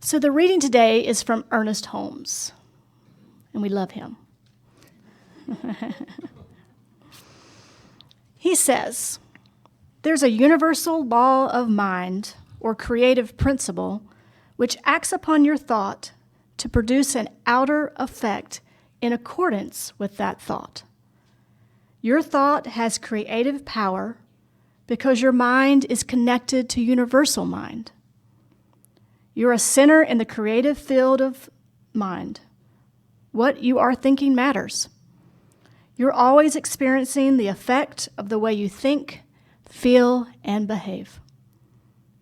So the reading today is from Ernest Holmes, and we love him. He says, "There's a universal law of mind or creative principle which acts upon your thought to produce an outer effect in accordance with that thought. Your thought has creative power because your mind is connected to universal mind. You're a center in the creative field of mind. What you are thinking matters. You're always experiencing the effect of the way you think, feel, and behave.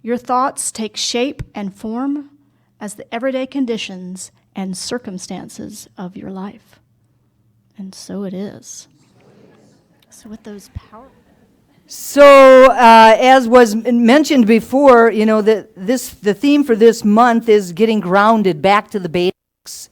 Your thoughts take shape and form as the everyday conditions and circumstances of your life." And so it is. So with those powerful... So, as was mentioned before, the theme for this month is getting grounded back to the basics.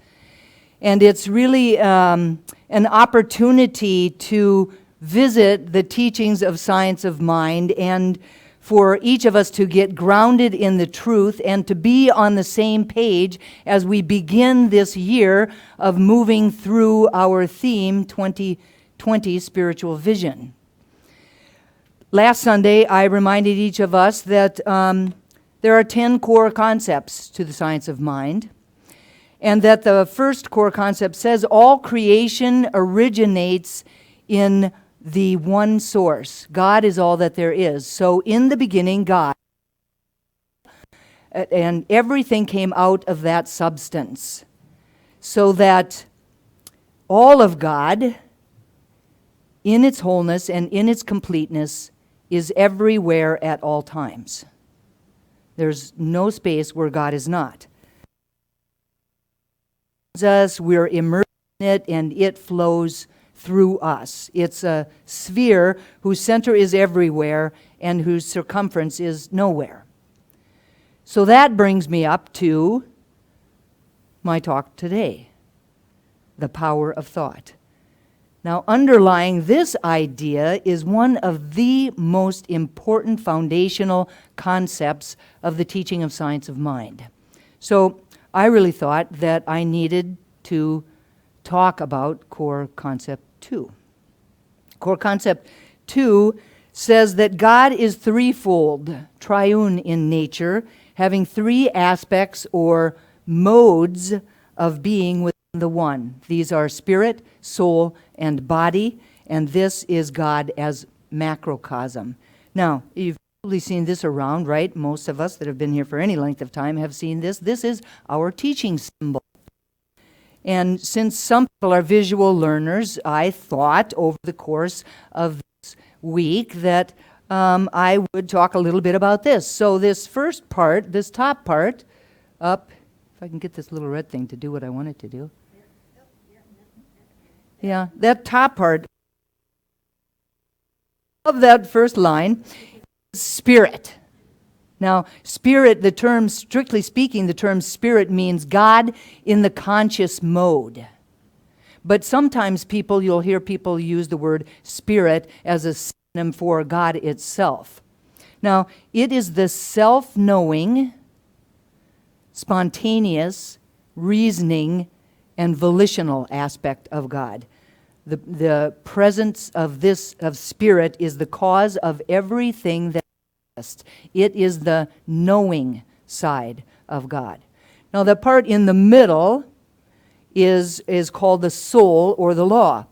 And it's really an opportunity to visit the teachings of science of mind and for each of us to get grounded in the truth and to be on the same page as we begin this year of moving through our theme, 2020 Spiritual Vision. Last Sunday, I reminded each of us that there are 10 core concepts to the science of mind, and that the first core concept says all creation originates in the one source. God is all that there is. So in the beginning, God, and everything came out of that substance, so that all of God, in its wholeness and in its completeness, is everywhere at all times. There's no space where God is not. We're immersed in it, and it flows through us. It's a sphere whose center is everywhere and whose circumference is nowhere. So that brings me up to my talk today, the power of thought. Now, underlying this idea is one of the most important foundational concepts of the teaching of science of mind. So I really thought that I needed to talk about core concept 2. Core concept 2 says that God is threefold, triune in nature, having three aspects or modes of being within the one. These are spirit, soul, and body, and this is God as macrocosm. Now, you've probably seen this around, right? Most of us that have been here for any length of time have seen this. This is our teaching symbol. And since some people are visual learners, I thought over the course of this week that I would talk a little bit about this. So this first part, this top part, up, if I can get this little red thing to do what I want it to do. Yeah, that top part of that first line is spirit. Now, spirit, the term, strictly speaking, the term spirit means God in the conscious mode. But sometimes you'll hear people use the word spirit as a synonym for God itself. Now, it is the self-knowing, spontaneous, reasoning, and volitional aspect of God. The presence of spirit is the cause of everything that exists. It is the knowing side of God. Now, the part in the middle is called the soul or the law.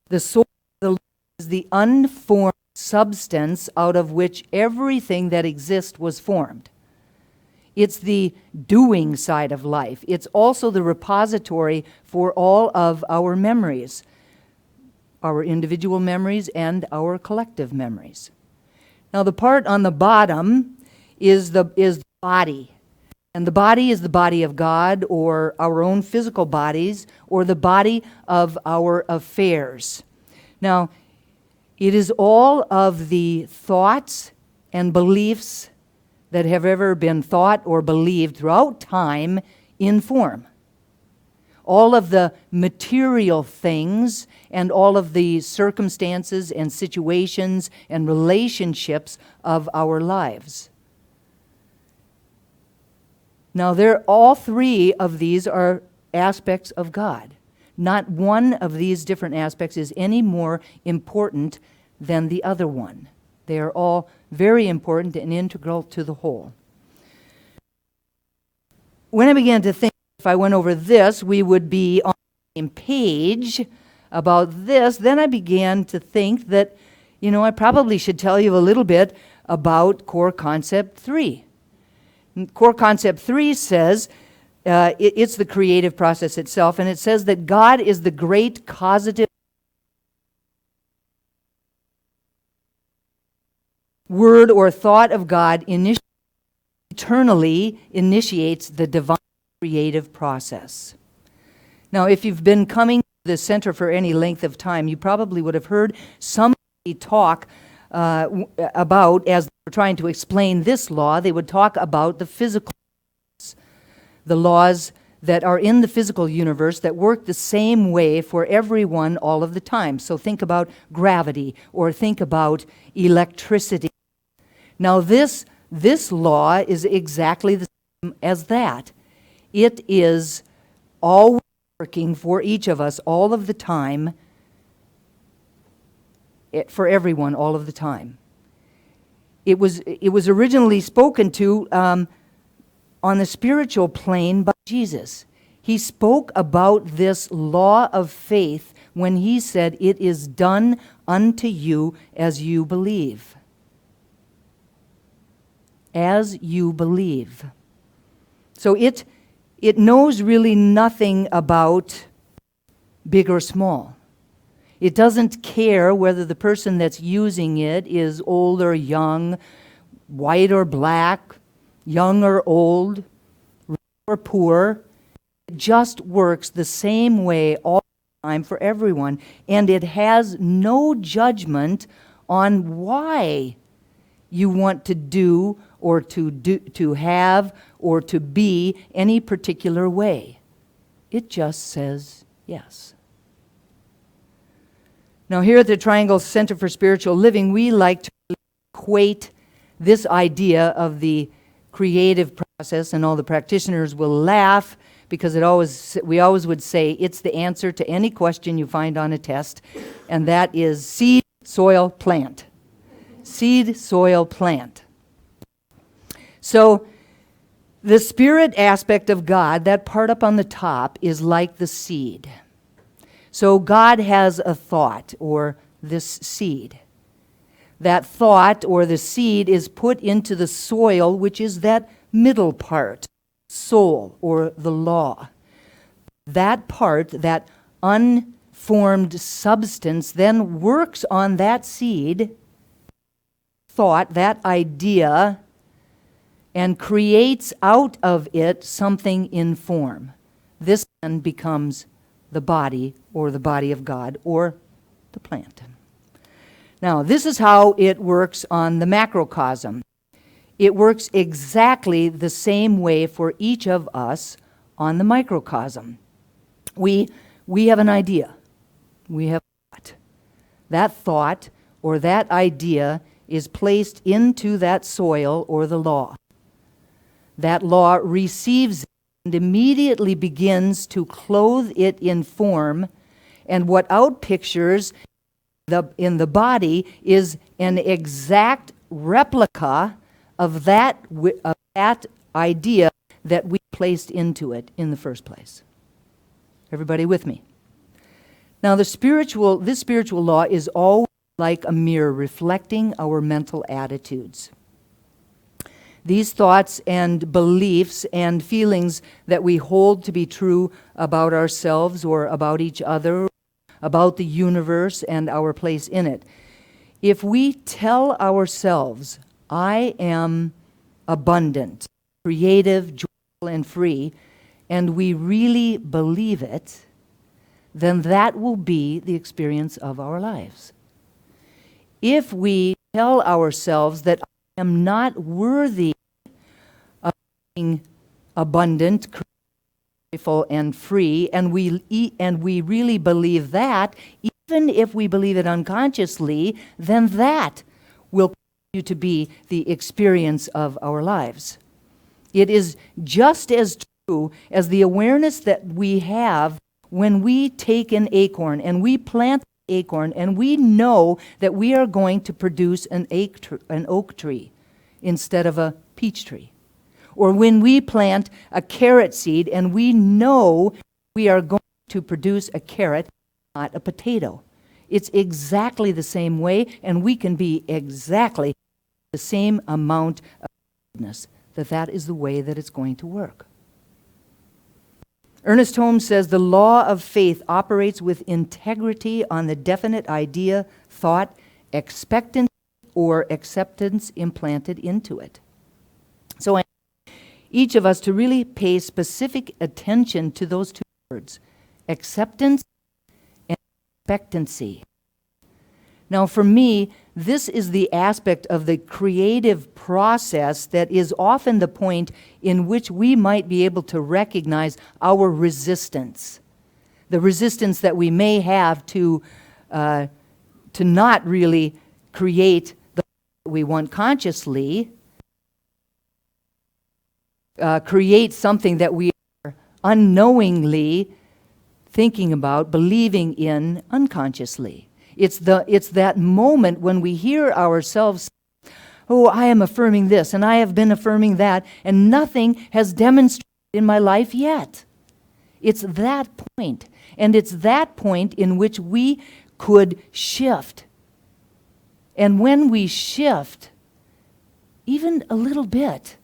The soul is the unformed substance out of which everything that exists was formed. It's the doing side of life. It's also the repository for all of our memories, our individual memories and our collective memories. Now, the part on the bottom is the body. And the body is the body of God, or our own physical bodies, or the body of our affairs. Now, it is all of the thoughts and beliefs that have ever been thought or believed throughout time in form. All of the material things and all of the circumstances and situations and relationships of our lives. Now, all three of these are aspects of God. Not one of these different aspects is any more important than the other one. They are all very important and integral to the whole. When I began to think, if I went over this, we would be on the same page about this, then I began to think that, I probably should tell you a little bit about Core Concept 3. Core Concept 3 says, it's the creative process itself, and it says that God is the great causative word or thought of God eternally initiates the divine creative process. Now, if you've been coming to the center for any length of time, you probably would have heard somebody talk about, as they were trying to explain this law, they would talk about the physical laws, the laws that are in the physical universe that work the same way for everyone all of the time. So think about gravity, or think about electricity. Now this law is exactly the same as that. It is always working for each of us all of the time, for everyone all of the time. It was originally spoken to on the spiritual plane by Jesus. He spoke about this law of faith when he said, "It is done unto you as you believe." As you believe. So it knows really nothing about big or small. It doesn't care whether the person that's using it is old or young, white or black, young or old, rich or poor. It just works the same way all the time for everyone, and it has no judgment on why you want to do or to have or to be any particular way. It just says yes. Now, here at the Triangle Center for Spiritual Living, we like to equate this idea of the creative process, and all the practitioners will laugh because we always would say it's the answer to any question you find on a test, and that is seed, soil, plant. Seed, soil, plant. So the spirit aspect of God, that part up on the top, is like the seed. So God has a thought, or this seed. That thought, or the seed, is put into the soil, which is that middle part, soul, or the law. That part, that unformed substance, then works on that seed, thought, that idea, and creates out of it something in form. This then becomes the body, or the body of God, or the plant. Now, this is how it works on the macrocosm. It works exactly the same way for each of us on the microcosm. We have an idea. We have a thought. That thought, or that idea, is placed into that soil, or the law. That law receives it and immediately begins to clothe it in form, and what outpictures in the body is an exact replica of that idea that we placed into it in the first place. Everybody with me? Now, this spiritual law is always like a mirror reflecting our mental attitudes. These thoughts and beliefs and feelings that we hold to be true about ourselves or about each other, about the universe and our place in it. If we tell ourselves, "I am abundant, creative, joyful, and free," and we really believe it, then that will be the experience of our lives. If we tell ourselves that I am not worthy of being abundant, joyful, and free, and we really believe that, even if we believe it unconsciously, then that will continue to be the experience of our lives. It is just as true as the awareness that we have when we take an acorn and we plant the acorn and we know that we are going to produce an oak tree instead of a peach tree. Or when we plant a carrot seed and we know we are going to produce a carrot, not a potato. It's exactly the same way, and we can be exactly the same amount of goodness, that is the way that it's going to work. Ernest Holmes says the law of faith operates with integrity on the definite idea, thought, expectancy, or acceptance implanted into it. So I want each of us to really pay specific attention to those two words, acceptance and expectancy. Now, for me, this is the aspect of the creative process that is often the point in which we might be able to recognize our resistance. The resistance that we may have to not really create the life we want consciously, create something that we are unknowingly thinking about, believing in unconsciously. It's that moment when we hear ourselves, oh, I am affirming this, and I have been affirming that, and nothing has demonstrated in my life yet. It's that point, and it's that point in which we could shift. And when we shift, even a little bit,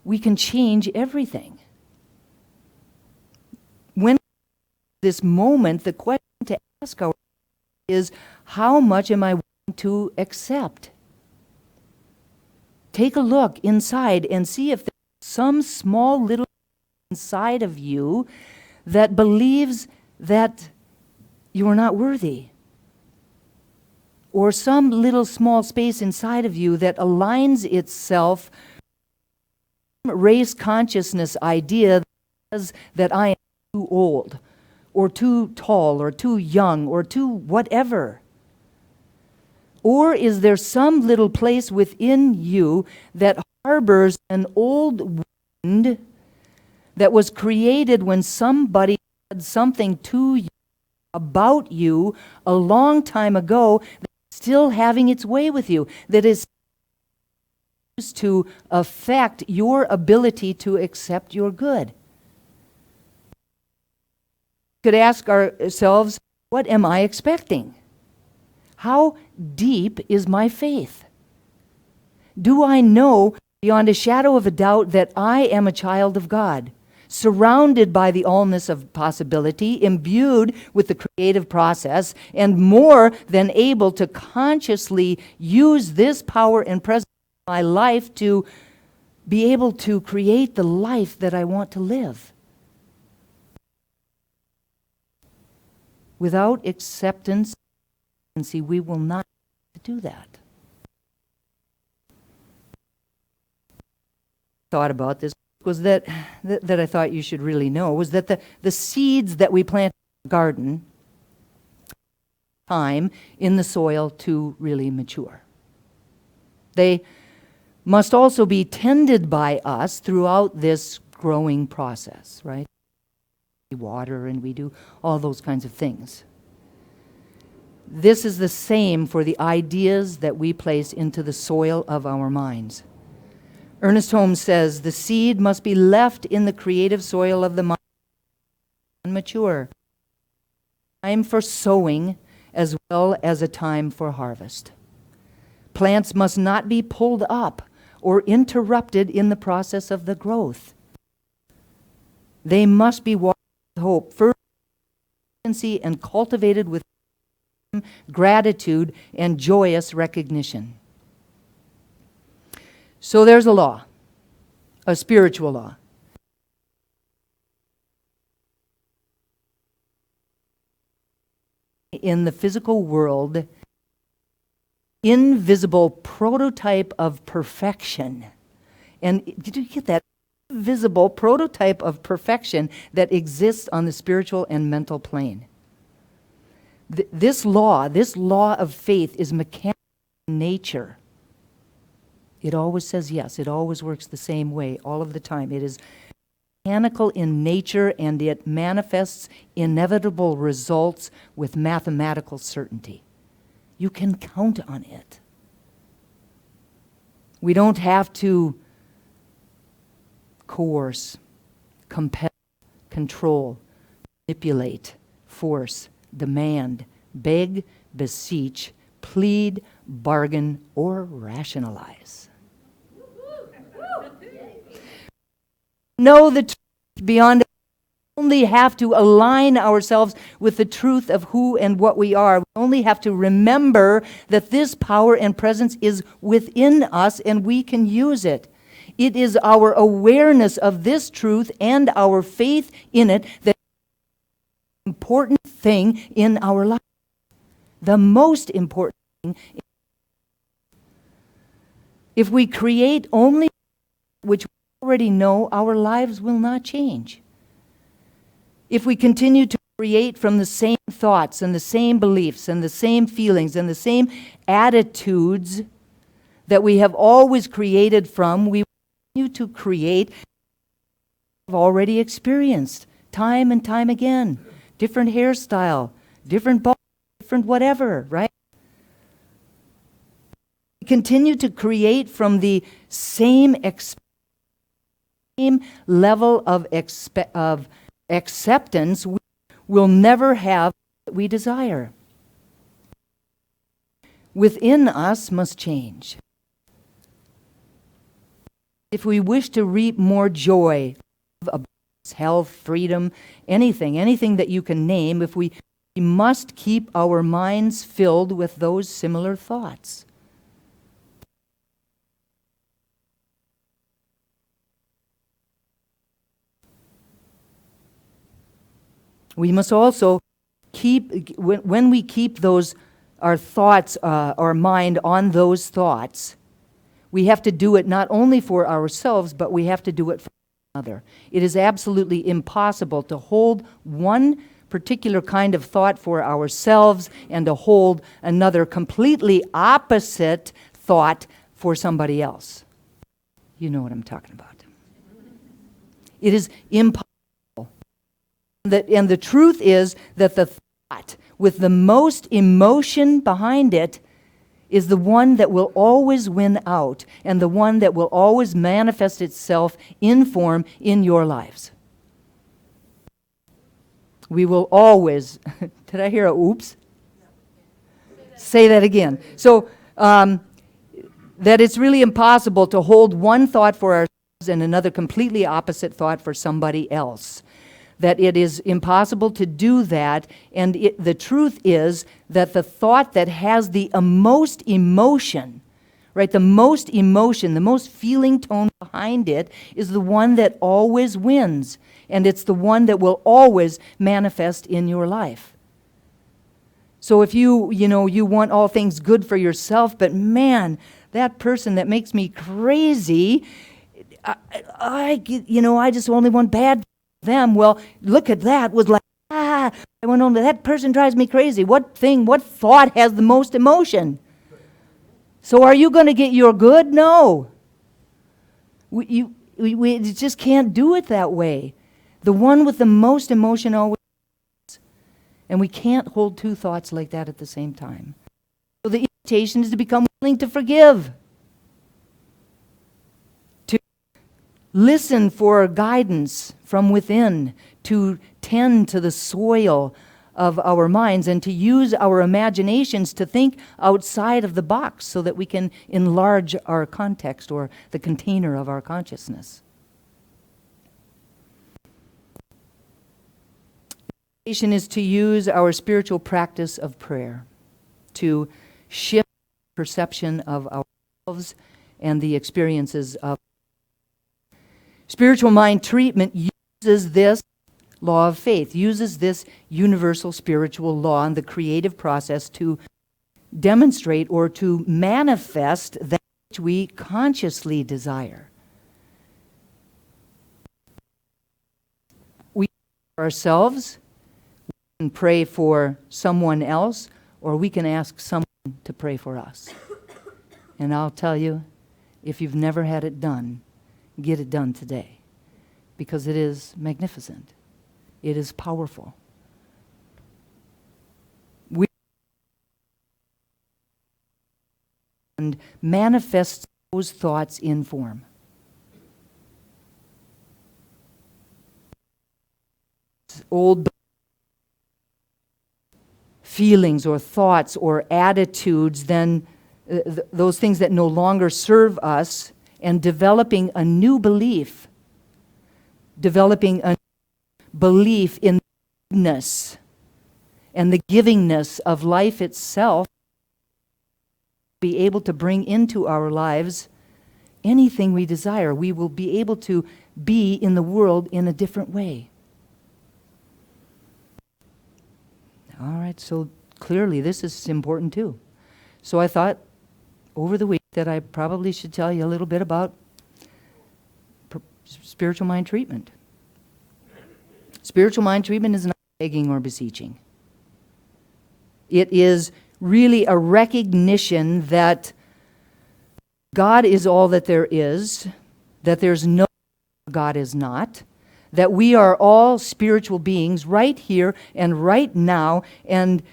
we can change everything. When this moment, the question to ask ourselves is, how much am I willing to accept? Take a look inside and see if there's some small little inside of you that believes that you are not worthy. Or some little small space inside of you that aligns itself with race consciousness idea that says that I am too old, or too tall, or too young, or too whatever. Or is there some little place within you that harbors an old wound that was created when somebody said something to you about you a long time ago, that's still having its way with you, that is used to affect your ability to accept your good? Could ask ourselves, what am I expecting? How deep is my faith? Do I know beyond a shadow of a doubt that I am a child of God, surrounded by the allness of possibility, imbued with the creative process, and more than able to consciously use this power and presence in my life to be able to create the life that I want to live? Without acceptance, we will not do that. Thought about this was that I thought you should really know was that the seeds that we plant in the garden time in the soil to really mature. They must also be tended by us throughout this growing process, right? We water and we do all those kinds of things. This is the same for the ideas that we place into the soil of our minds. Ernest Holmes says the seed must be left in the creative soil of the mind and mature. Time for sowing as well as a time for harvest. Plants must not be pulled up or interrupted in the process of the growth. They must be watered with hope, fervency, and cultivated with gratitude and joyous recognition. So there's a law, a spiritual law. In the physical world, invisible prototype of perfection. And did you get that? Visible prototype of perfection that exists on the spiritual and mental plane. This law of faith is mechanical in nature. It always says yes. It always works the same way all of the time. It is mechanical in nature, and it manifests inevitable results with mathematical certainty. You can count on it. We don't have to coerce, compel, control, manipulate, force, demand, beg, beseech, plead, bargain, or rationalize. Know the truth beyond. We only have to align ourselves with the truth of who and what we are. We only have to remember that this power and presence is within us and we can use it. It is our awareness of this truth and our faith in it that is the important thing in our life. The most important thing. If we create only which we already know, our lives will not change. If we continue to create from the same thoughts and the same beliefs and the same feelings and the same attitudes that we have always created from, we continue to create what we've already experienced time and time again. Different hairstyle, different body, different whatever, right? We continue to create from the same level of acceptance. We will never have what we desire. Within us must change. If we wish to reap more joy, health, freedom, anything that you can name, we must keep our minds filled with those similar thoughts. We must also keep, when we keep our thoughts, our mind on those thoughts, we have to do it not only for ourselves, but we have to do it for another. It is absolutely impossible to hold one particular kind of thought for ourselves and to hold another completely opposite thought for somebody else. You know what I'm talking about. It is impossible. And the truth is that the thought with the most emotion behind it is the one that will always win out and the one that will always manifest itself in form in your lives. We will always, did I hear a oops? Say that again. So that it's really impossible to hold one thought for ourselves and another completely opposite thought for somebody else. That it is impossible to do that, and the truth is that the thought that has the most emotion, right, the most emotion, the most feeling tone behind it is the one that always wins, and it's the one that will always manifest in your life. So if you want all things good for yourself, but man, that person that makes me crazy, I just only want bad them. Well, look at that was like, I went on to that person drives me crazy. What thought has the most emotion? So are you going to get your good? No. We just can't do it that way. The one with the most emotion always wins. And we can't hold two thoughts like that at the same time. So the invitation is to become willing to forgive. Listen for guidance from within, to tend to the soil of our minds and to use our imaginations to think outside of the box so that we can enlarge our context or the container of our consciousness. The invitation is to use our spiritual practice of prayer to shift perception of ourselves and the experiences of spiritual mind treatment. Uses this law of faith, uses this universal spiritual law and the creative process to demonstrate or to manifest that which we consciously desire. We pray for ourselves, we can pray for someone else, or we can ask someone to pray for us. And I'll tell you, If you've never had it done, get it done today, because it is magnificent. It is powerful. We and manifest those thoughts in form. Old feelings or thoughts or attitudes, then those things that no longer serve us, and developing a new belief, developing a belief in the goodness and the givingness of life itself, be able to bring into our lives anything we desire. We will be able to be in the world in a different way. All right, so clearly this is important too. So I thought over the week that I probably should tell you a little bit about spiritual mind treatment. Spiritual mind treatment is not begging or beseeching. It is really a recognition that God is all that there is, that there's no God is not, that we are all spiritual beings right here and right now, and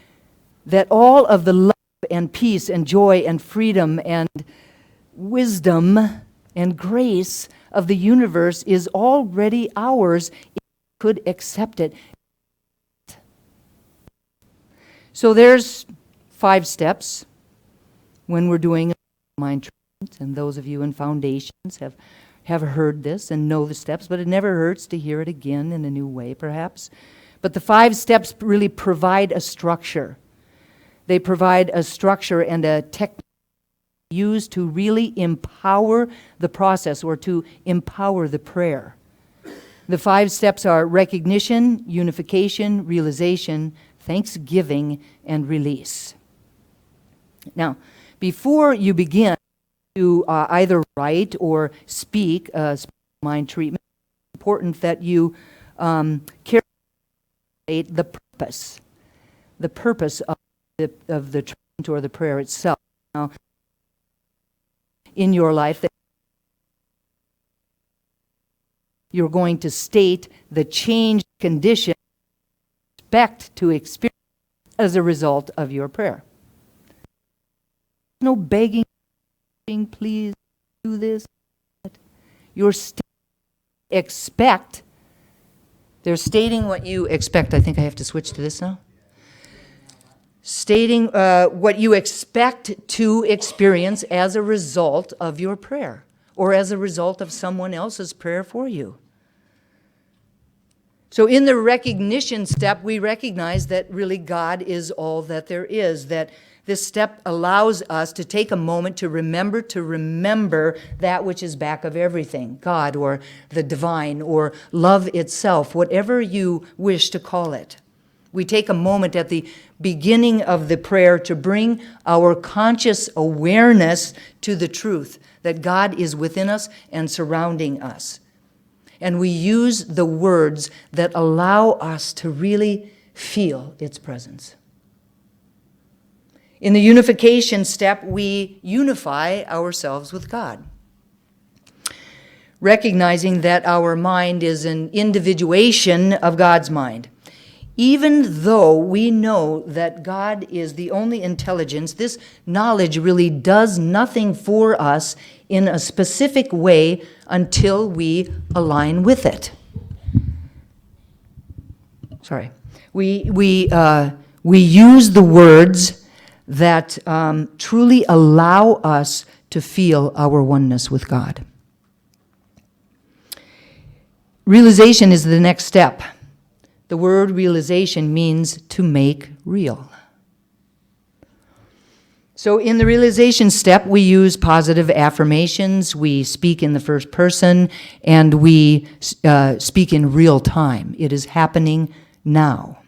that all of the love and peace and joy and freedom and wisdom and grace of the universe is already ours if we could accept it. So there's 5 steps when we're doing mind treatment, and those of you in foundations have heard this and know the steps, but it never hurts to hear it again in a new way, perhaps. But the 5 steps really provide a structure. They provide a structure and a technique used to really empower the process, or to empower the prayer. The 5 steps are recognition, unification, realization, thanksgiving, and release. Now, before you begin to either write or speak mind treatment, it's important that you carefully the purpose of the treatment or the prayer itself. Now, in your life, that you're going to state the changed condition you expect to experience as a result of your prayer. No begging, please do this. You're expect. They're stating what you expect. I think I have to switch to this now. Stating what you expect to experience as a result of your prayer, or as a result of someone else's prayer for you. So in the recognition step, we recognize that really God is all that there is, that this step allows us to take a moment to remember that which is back of everything, God or the divine or love itself, whatever you wish to call it. We take a moment at the beginning of the prayer to bring our conscious awareness to the truth that God is within us and surrounding us. And we use the words that allow us to really feel its presence. In the unification step, we unify ourselves with God, recognizing that our mind is an individuation of God's mind. Even though we know that God is the only intelligence, this knowledge really does nothing for us in a specific way until we align with it. Sorry. We use the words that truly allow us to feel our oneness with God. Realization is the next step. The word realization means to make real. So in the realization step, we use positive affirmations, we speak in the first person, and we speak in real time. It is happening now.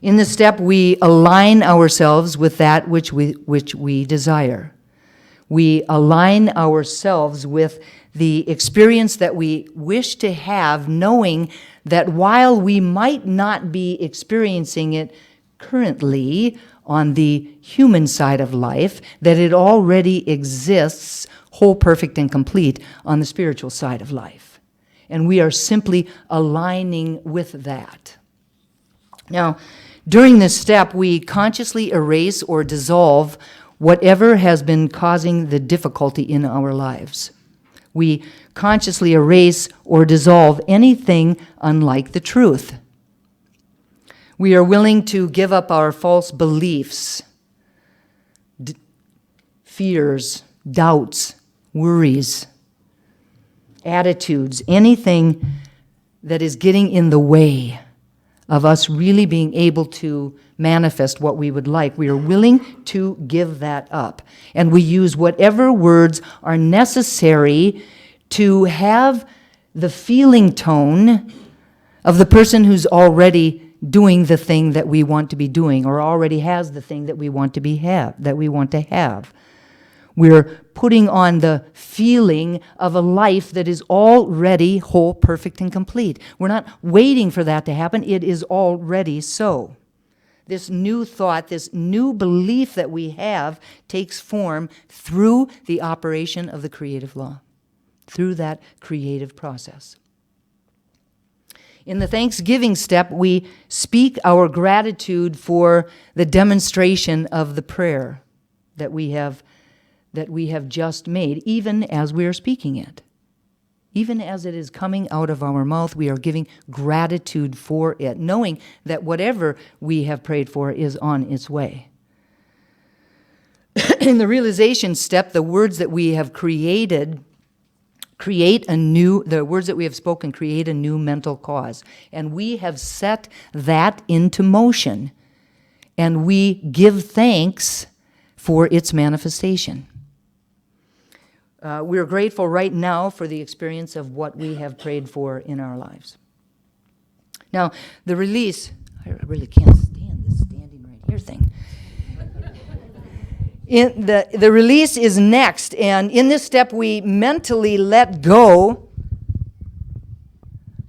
In this step, we align ourselves with that which we desire. We align ourselves with the experience that we wish to have, knowing that while we might not be experiencing it currently, on the human side of life, that it already exists whole, perfect, and complete on the spiritual side of life. And we are simply aligning with that. Now, during this step, we consciously erase or dissolve whatever has been causing the difficulty in our lives. We consciously erase or dissolve anything unlike the truth. We are willing to give up our false beliefs, fears, doubts, worries, attitudes, anything that is getting in the way of us really being able to manifest what we would like. We are willing to give that up. And we use whatever words are necessary to have the feeling tone of the person who's already doing the thing that we want to be doing, or already has the thing that we want to have. We're putting on the feeling of a life that is already whole, perfect, and complete. We're not waiting for that to happen. It is already so. This new thought, this new belief that we have takes form through the operation of the creative law, through that creative process. In the Thanksgiving step, we speak our gratitude for the demonstration of the prayer that we have just made, even as we are speaking it. Even as it is coming out of our mouth, we are giving gratitude for it, knowing that whatever we have prayed for is on its way. In the realization step, the words that we have the words that we have spoken create a new mental cause. And we have set that into motion. And we give thanks for its manifestation. We're grateful right now for the experience of what we have prayed for in our lives. Now, the release, I really can't stand this standing right here thing. The release is next, and in this step we mentally let go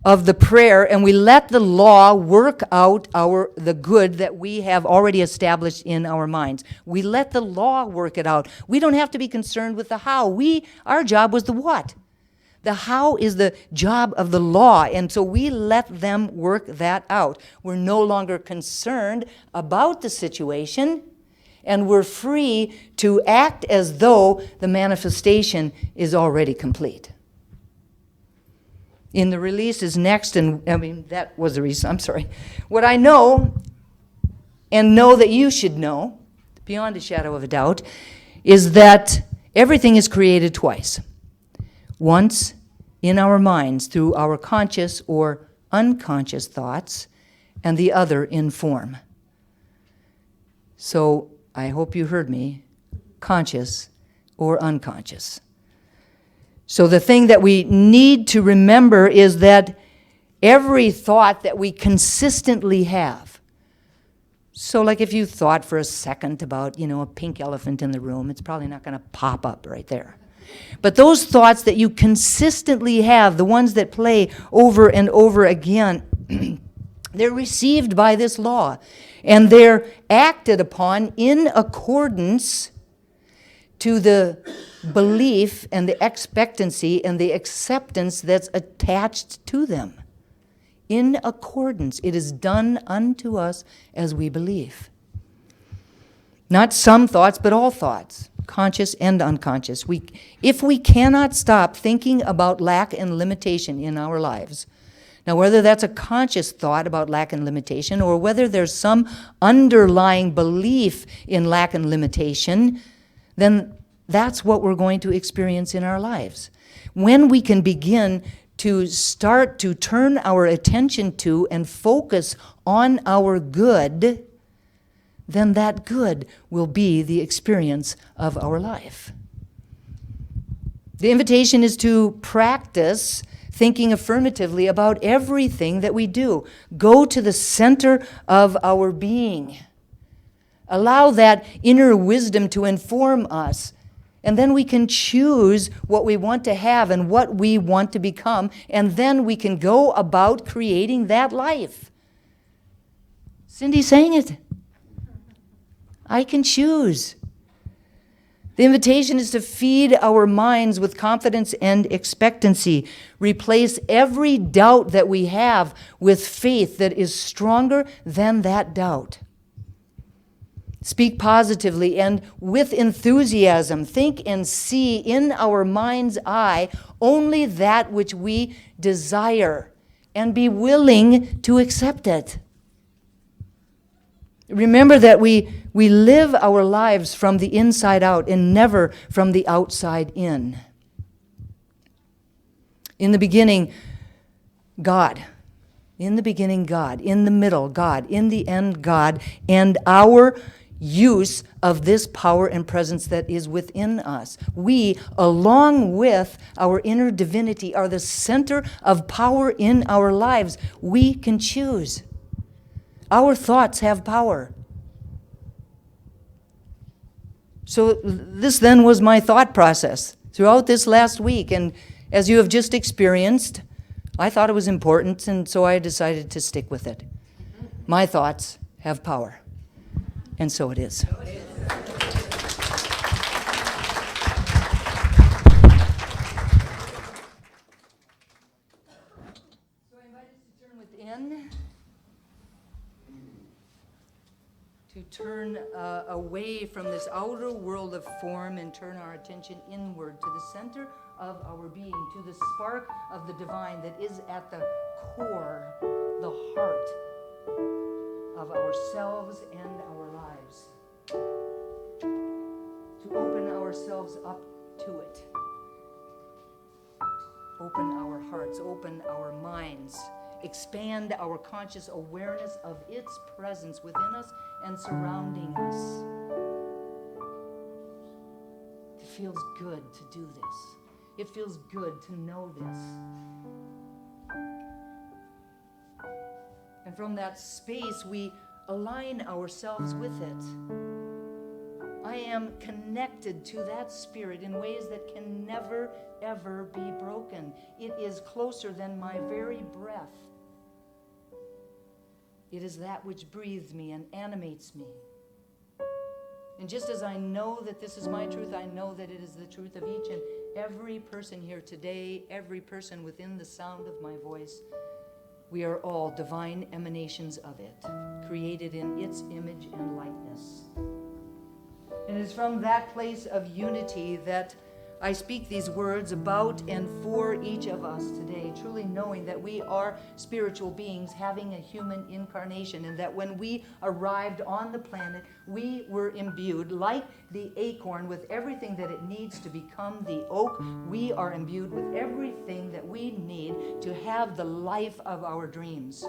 of the prayer, and we let the law work out the good that we have already established in our minds. We let the law work it out. We don't have to be concerned with the how. Our job was the what. The how is the job of the law, and so we let them work that out. We're no longer concerned about the situation, and we're free to act as though the manifestation is already complete. In the release is next, and that was the reason, I'm sorry. What I know, and know that you should know, beyond a shadow of a doubt, is that everything is created twice. Once in our minds through our conscious or unconscious thoughts, and the other in form. So, I hope you heard me, conscious or unconscious. So the thing that we need to remember is that every thought that we consistently have, so like if you thought for a second about, a pink elephant in the room, it's probably not going to pop up right there. But those thoughts that you consistently have, the ones that play over and over again, they're received by this law. And they're acted upon in accordance to the belief and the expectancy and the acceptance that's attached to them. In accordance. It is done unto us as we believe. Not some thoughts, but all thoughts, conscious and unconscious. If we cannot stop thinking about lack and limitation in our lives, now, whether that's a conscious thought about lack and limitation, or whether there's some underlying belief in lack and limitation, then that's what we're going to experience in our lives. When we can begin to start to turn our attention to and focus on our good, then that good will be the experience of our life. The invitation is to practice thinking affirmatively about everything that we do. Go to the center of our being. Allow that inner wisdom to inform us. And then we can choose what we want to have and what we want to become. And then we can go about creating that life. Cindy sang it. I can choose. The invitation is to feed our minds with confidence and expectancy. Replace every doubt that we have with faith that is stronger than that doubt. Speak positively and with enthusiasm. Think and see in our mind's eye only that which we desire, and be willing to accept it. Remember that we live our lives from the inside out and never from the outside in. In the beginning, God. In the beginning, God. In the middle, God. In the end, God. And our use of this power and presence that is within us. We, along with our inner divinity, are the center of power in our lives. We can choose. Our thoughts have power. So this then was my thought process throughout this last week. And as you have just experienced, I thought it was important, and so I decided to stick with it. My thoughts have power. And so it is. So it is. So I invite us to turn within, to turn away from this outer world of form and turn our attention inward to the center of our being, to the spark of the divine that is at the core, the heart of ourselves and our lives. To open ourselves up to it. Open our hearts, open our minds, expand our conscious awareness of its presence within us and surrounding us. It feels good to do this. It feels good to know this. And from that space, we align ourselves with it. I am connected to that spirit in ways that can never, ever be broken. It is closer than my very breath. It is that which breathes me and animates me. And just as I know that this is my truth, I know that it is the truth of each and every person here today, every person within the sound of my voice. We are all divine emanations of it, created in its image and likeness. And it is from that place of unity that I speak these words about and for each of us today, truly knowing that we are spiritual beings having a human incarnation, and that when we arrived on the planet, we were imbued, like the acorn, with everything that it needs to become the oak. We are imbued with everything that we need to have the life of our dreams.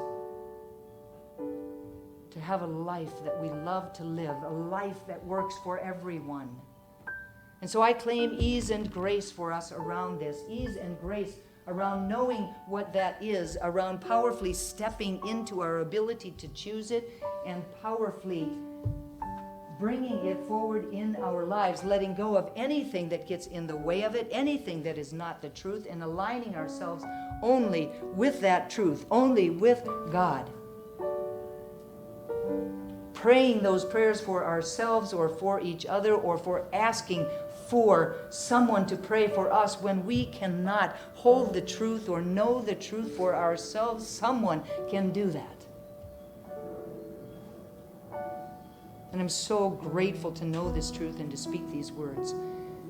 To have a life that we love to live, a life that works for everyone. And so I claim ease and grace for us around this, ease and grace around knowing what that is, around powerfully stepping into our ability to choose it and powerfully bringing it forward in our lives, letting go of anything that gets in the way of it, anything that is not the truth, and aligning ourselves only with that truth, only with God. Praying those prayers for ourselves or for each other, or for asking for someone to pray for us when we cannot hold the truth or know the truth for ourselves. Someone can do that. And I'm so grateful to know this truth and to speak these words.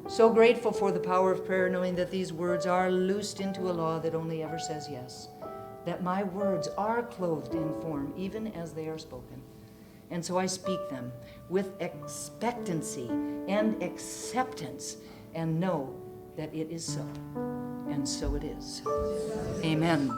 So grateful for the power of prayer, knowing that these words are loosed into a law that only ever says yes. That my words are clothed in form, even as they are spoken. And so I speak them with expectancy and acceptance, and know that it is so. And so it is. Amen.